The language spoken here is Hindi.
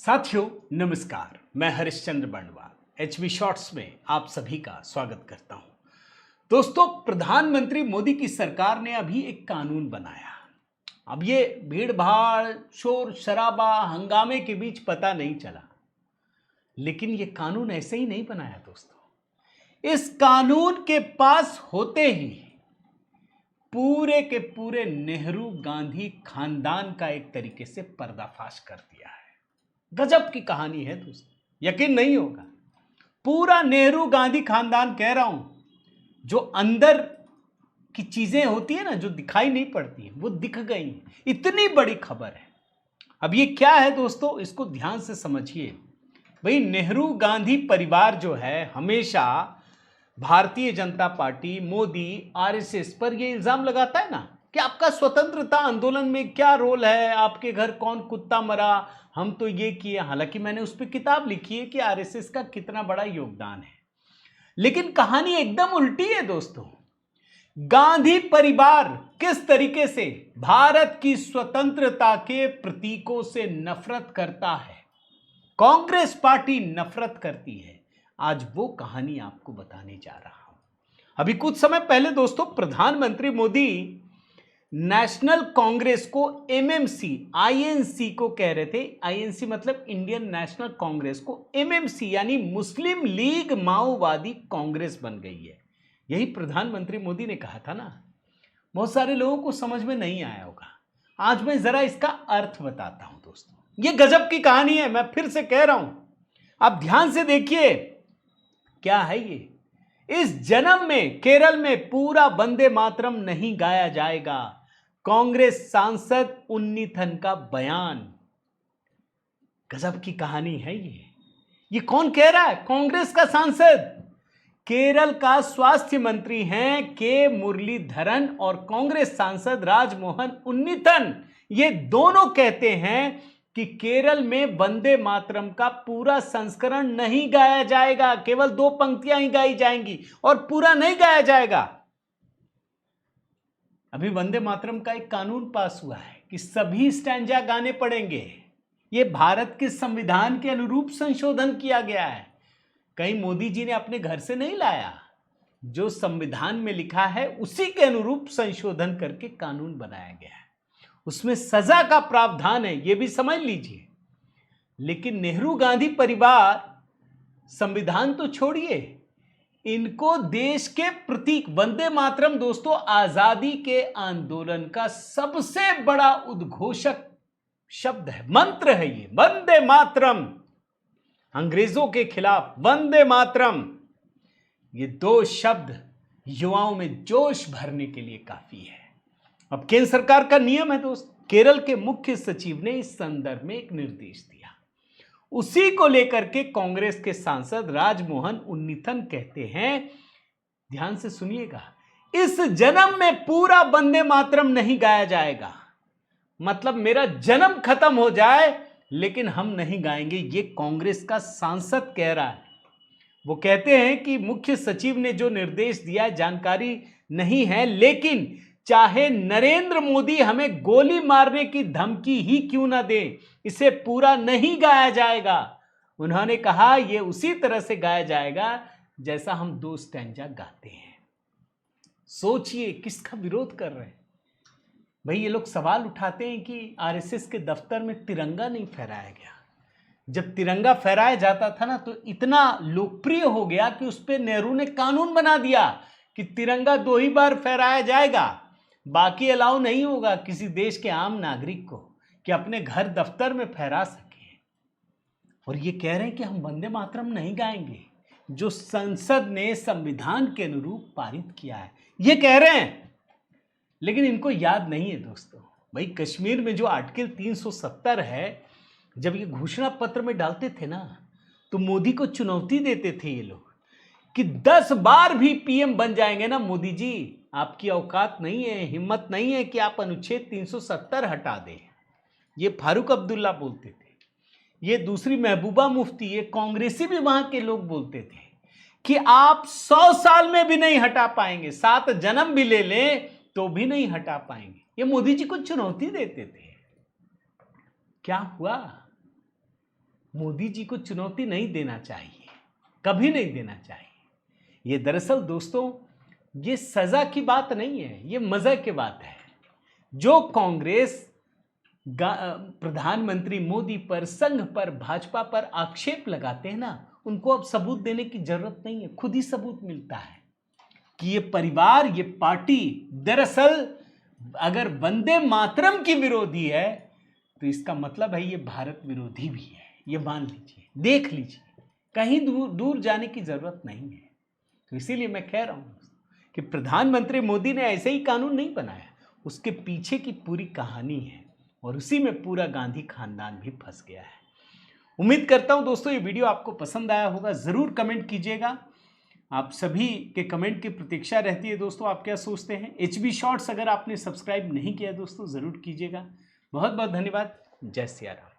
साथियों नमस्कार, मैं हरिश्चंद्र बंडवाल एचबी शॉर्ट्स में आप सभी का स्वागत करता हूं। दोस्तों, प्रधानमंत्री मोदी की सरकार ने अभी एक कानून बनाया। अब ये भीड़ भाड़, शोर शराबा, हंगामे के बीच पता नहीं चला, लेकिन ये कानून ऐसे ही नहीं बनाया दोस्तों। इस कानून के पास होते ही पूरे के पूरे नेहरू गांधी खानदान का एक तरीके से पर्दाफाश कर दिया है। गजब की कहानी है दोस्तों, यकीन नहीं होगा। पूरा नेहरू गांधी खानदान कह रहा हूं, जो अंदर की चीजें होती है ना, जो दिखाई नहीं पड़ती, वो दिख गई। इतनी बड़ी खबर है। अब ये क्या है दोस्तों, इसको ध्यान से समझिए। भाई, नेहरू गांधी परिवार जो है, हमेशा भारतीय जनता पार्टी, मोदी, आरएसएस पर ये इल्जाम लगाता है ना कि आपका स्वतंत्रता आंदोलन में क्या रोल है, आपके घर कौन कुत्ता मरा, हम तो ये किए। हालांकि मैंने उस पर किताब लिखी है कि आरएसएस का कितना बड़ा योगदान है, लेकिन कहानी एकदम उल्टी है दोस्तों। गांधी परिवार किस तरीके से भारत की स्वतंत्रता के प्रतीकों से नफरत करता है, कांग्रेस पार्टी नफरत करती है, आज वो कहानी आपको बताने जा रहा हूं। अभी कुछ समय पहले दोस्तों, प्रधानमंत्री मोदी नेशनल कांग्रेस को एमएमसी, आईएनसी को कह रहे थे। आईएनसी मतलब इंडियन नेशनल कांग्रेस को एमएमसी यानी मुस्लिम लीग माओवादी कांग्रेस बन गई है। यही प्रधानमंत्री मोदी ने कहा था ना। बहुत सारे लोगों को समझ में नहीं आया होगा। आज मैं जरा इसका अर्थ बताता हूं दोस्तों। यह गजब की कहानी है, मैं फिर से कह रहा हूं, आप ध्यान से देखिए क्या है ये। इस जन्म में केरल में पूरा वंदे मातरम नहीं गाया जाएगा। कांग्रेस सांसद उन्नीथन का बयान। गजब की कहानी है ये कौन कह रहा है? कांग्रेस का सांसद, केरल का स्वास्थ्य मंत्री हैं के मुरलीधरन और कांग्रेस सांसद राजमोहन उन्नीथन। ये दोनों कहते हैं कि केरल में वंदे मातरम का पूरा संस्करण नहीं गाया जाएगा, केवल 2 पंक्तियां ही गाई जाएंगी और पूरा नहीं गाया जाएगा। अभी वंदे मातरम का एक कानून पास हुआ है कि सभी स्टैंजा गाने पड़ेंगे। यह भारत के संविधान के अनुरूप संशोधन किया गया है। कहीं मोदी जी ने अपने घर से नहीं लाया, जो संविधान में लिखा है उसी के अनुरूप संशोधन करके कानून बनाया गया है। उसमें सजा का प्रावधान है, यह भी समझ लीजिए। लेकिन नेहरू गांधी परिवार संविधान तो छोड़िए, इनको देश के प्रतीक वंदे मातरम दोस्तों, आजादी के आंदोलन का सबसे बड़ा उद्घोषक शब्द है, मंत्र है ये वंदे मातरम। अंग्रेजों के खिलाफ वंदे मातरम, ये 2 शब्द युवाओं में जोश भरने के लिए काफी है। अब केंद्र सरकार का नियम है दोस्त, केरल के मुख्य सचिव ने इस संदर्भ में एक निर्देश दिया। उसी को लेकर के कांग्रेस के सांसद राजमोहन उन्नीथन कहते हैं, ध्यान से सुनिएगा, इस जन्म में पूरा वंदे मातरम नहीं गाया जाएगा। मतलब मेरा जन्म खत्म हो जाए लेकिन हम नहीं गाएंगे, ये कांग्रेस का सांसद कह रहा है। वो कहते हैं कि मुख्य सचिव ने जो निर्देश दिया जानकारी नहीं है, लेकिन चाहे नरेंद्र मोदी हमें गोली मारने की धमकी ही क्यों ना दे, इसे पूरा नहीं गाया जाएगा। उन्होंने कहा यह उसी तरह से गाया जाएगा जैसा हम 2 स्टैंजा गाते हैं। सोचिए किसका विरोध कर रहे हैं भाई। ये लोग सवाल उठाते हैं कि आरएसएस के दफ्तर में तिरंगा नहीं फहराया गया। जब तिरंगा फहराया जाता था ना, तो इतना लोकप्रिय हो गया कि उस पर नेहरू ने कानून बना दिया कि तिरंगा 2 ही बार फहराया जाएगा, बाकी अलाउ नहीं होगा किसी देश के आम नागरिक को कि अपने घर दफ्तर में फहरा सके। और ये कह रहे हैं कि हम वंदे मातरम नहीं गाएंगे, जो संसद ने संविधान के अनुरूप पारित किया है, ये कह रहे हैं। लेकिन इनको याद नहीं है दोस्तों, भाई कश्मीर में जो आर्टिकल 370 है, जब ये घोषणा पत्र में डालते थे ना, तो मोदी को चुनौती देते थे ये लोग कि 10 बार भी पीएम बन जाएंगे ना मोदी जी, आपकी औकात नहीं है, हिम्मत नहीं है कि आप अनुच्छेद 370 हटा दें। ये फारूक अब्दुल्ला बोलते थे, ये दूसरी महबूबा मुफ्ती, ये कांग्रेसी भी वहां के लोग बोलते थे कि आप 100 साल में भी नहीं हटा पाएंगे, 7 जन्म भी ले लें तो भी नहीं हटा पाएंगे। ये मोदी जी को चुनौती देते थे। क्या हुआ? मोदी जी को चुनौती नहीं देना चाहिए, कभी नहीं देना चाहिए। ये दरअसल दोस्तों ये सजा की बात नहीं है, ये मजा की बात है। जो कांग्रेस प्रधानमंत्री मोदी पर, संघ पर, भाजपा पर आक्षेप लगाते हैं ना, उनको अब सबूत देने की जरूरत नहीं है, खुद ही सबूत मिलता है कि ये परिवार, ये पार्टी दरअसल अगर वंदे मातरम की विरोधी है तो इसका मतलब है ये भारत विरोधी भी है। ये मान लीजिए, देख लीजिए, कहीं दूर दूर जाने की जरूरत नहीं है। तो इसीलिए मैं कह रहा हूं कि प्रधानमंत्री मोदी ने ऐसे ही कानून नहीं बनाया, उसके पीछे की पूरी कहानी है और उसी में पूरा गांधी खानदान भी फंस गया है। उम्मीद करता हूं दोस्तों ये वीडियो आपको पसंद आया होगा, जरूर कमेंट कीजिएगा। आप सभी के कमेंट की प्रतीक्षा रहती है दोस्तों, आप क्या सोचते हैं। HB शॉर्ट्स अगर आपने सब्सक्राइब नहीं किया दोस्तों जरूर कीजिएगा। बहुत बहुत धन्यवाद। जय सिया राम।